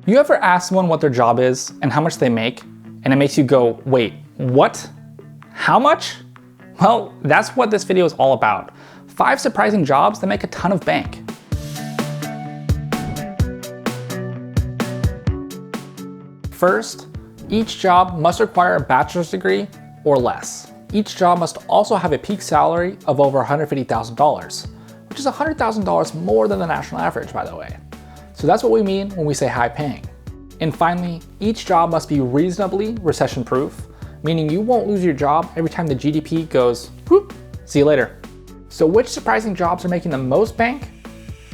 You ever ask someone what their job is and how much they make, and it makes you go, wait, what? How much? Well, that's what this video is all about. 5 surprising jobs that make a ton of bank. First, each job must require a bachelor's degree or less. Each job must also have a peak salary of over $150,000, which is $100,000 more than the national average, by the way. So that's what we mean when we say high paying. And finally, each job must be reasonably recession-proof, meaning you won't lose your job every time the GDP goes, whoop, see you later. So which surprising jobs are making the most bank?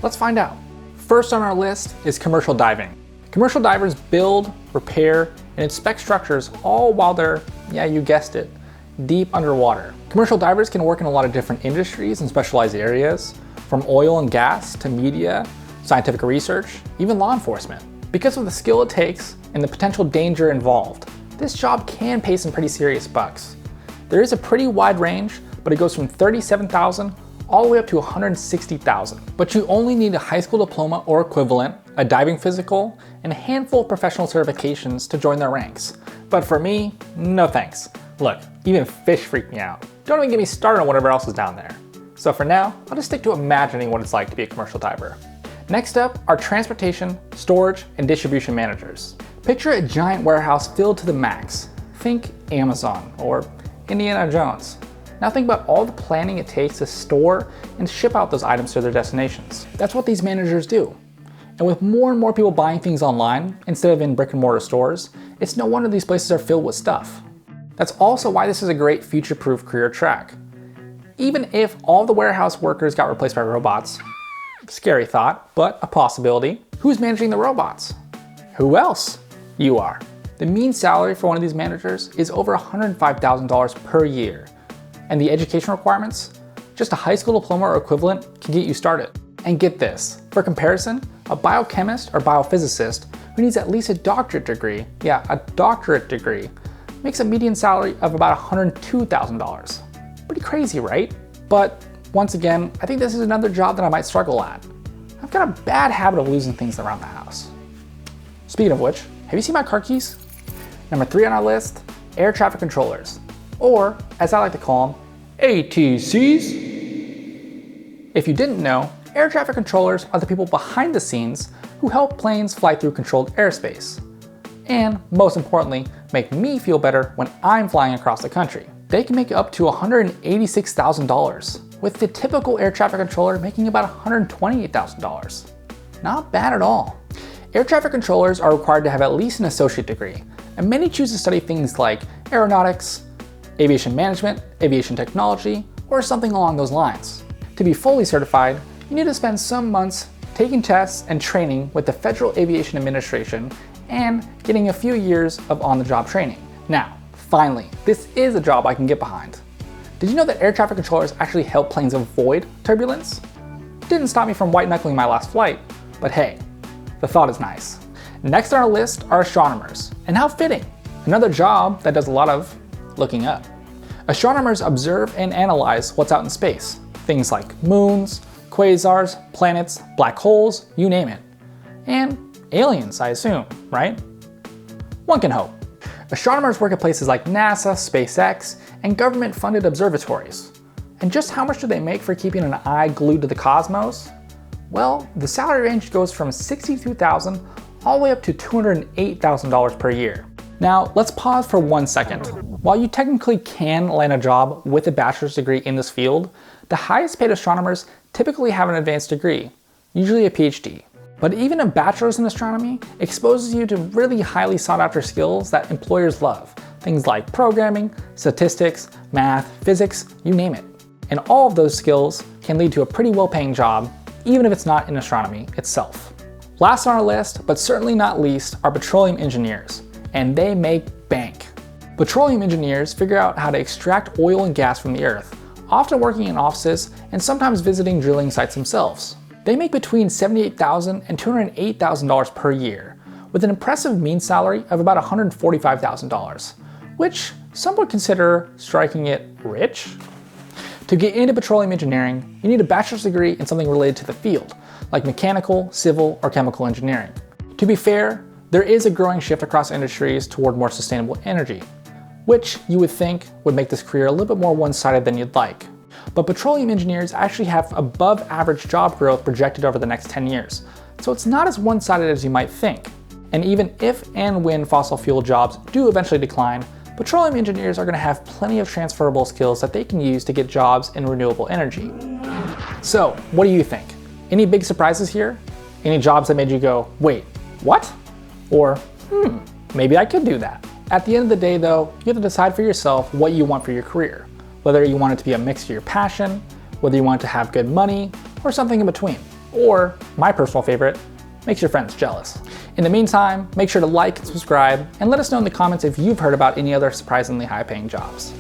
Let's find out. First on our list is commercial diving. Commercial divers build, repair, and inspect structures all while they're, yeah, you guessed it, deep underwater. Commercial divers can work in a lot of different industries and specialized areas, from oil and gas to media, scientific research, even law enforcement. Because of the skill it takes and the potential danger involved, this job can pay some pretty serious bucks. There is a pretty wide range, but it goes from $37,000 all the way up to $160,000. But you only need a high school diploma or equivalent, a diving physical, and a handful of professional certifications to join their ranks. But for me, no thanks. Look, even fish freak me out. Don't even get me started on whatever else is down there. So for now, I'll just stick to imagining what it's like to be a commercial diver. Next up are transportation, storage, and distribution managers. Picture a giant warehouse filled to the max. Think Amazon or Indiana Jones. Now think about all the planning it takes to store and ship out those items to their destinations. That's what these managers do. And with more and more people buying things online instead of in brick and mortar stores, it's no wonder these places are filled with stuff. That's also why this is a great future-proof career track. Even if all the warehouse workers got replaced by robots, scary thought, but a possibility. Who's managing the robots? Who else? You are. The mean salary for one of these managers is over $105,000 per year. And the education requirements? Just a high school diploma or equivalent can get you started. And get this, for comparison, a biochemist or biophysicist who needs at least a doctorate degree, yeah, a doctorate degree, makes a median salary of about $102,000. Pretty crazy, right? But once again, I think this is another job that I might struggle at. I've got a bad habit of losing things around the house. Speaking of which, have you seen my car keys? Number 3 on our list, air traffic controllers, or as I like to call them, ATCs. If you didn't know, air traffic controllers are the people behind the scenes who help planes fly through controlled airspace. And most importantly, make me feel better when I'm flying across the country. They can make up to $186,000, with the typical air traffic controller making about $128,000. Not bad at all. Air traffic controllers are required to have at least an associate degree, and many choose to study things like aeronautics, aviation management, aviation technology, or something along those lines. To be fully certified, you need to spend some months taking tests and training with the Federal Aviation Administration and getting a few years of on-the-job training. Now, finally, this is a job I can get behind. Did you know that air traffic controllers actually help planes avoid turbulence? Didn't stop me from white-knuckling my last flight, but hey, the thought is nice. Next on our list are astronomers, and how fitting. Another job that does a lot of looking up. Astronomers observe and analyze what's out in space. Things like moons, quasars, planets, black holes, you name it. And aliens, I assume, right? One can hope. Astronomers work at places like NASA, SpaceX, and government-funded observatories. And just how much do they make for keeping an eye glued to the cosmos? Well, the salary range goes from $62,000 all the way up to $208,000 per year. Now, let's pause for 1 second. While you technically can land a job with a bachelor's degree in this field, the highest paid astronomers typically have an advanced degree, usually a PhD. But even a bachelor's in astronomy exposes you to really highly sought after skills that employers love. Things like programming, statistics, math, physics, you name it. And all of those skills can lead to a pretty well-paying job, even if it's not in astronomy itself. Last on our list, but certainly not least, are petroleum engineers, and they make bank. Petroleum engineers figure out how to extract oil and gas from the earth, often working in offices and sometimes visiting drilling sites themselves. They make between $78,000 and $208,000 per year, with an impressive mean salary of about $145,000, which some would consider striking it rich. To get into petroleum engineering, you need a bachelor's degree in something related to the field, like mechanical, civil, or chemical engineering. To be fair, There is a growing shift across industries toward more sustainable energy, which you would think would make this career a little bit more one-sided than you'd like. But petroleum engineers actually have above average job growth projected over the next 10 years, so it's not as one-sided as you might think. And even if and when fossil fuel jobs do eventually decline, petroleum engineers are going to have plenty of transferable skills that they can use to get jobs in renewable energy. So, what do you think? Any big surprises here? Any jobs that made you go, wait, what? Or, maybe I could do that. At the end of the day though, you have to decide for yourself what you want for your career. Whether you want it to be a mix of your passion, whether you want it to have good money, or something in between. Or, my personal favorite, makes your friends jealous. In the meantime, make sure to like and subscribe, and let us know in the comments if you've heard about any other surprisingly high-paying jobs.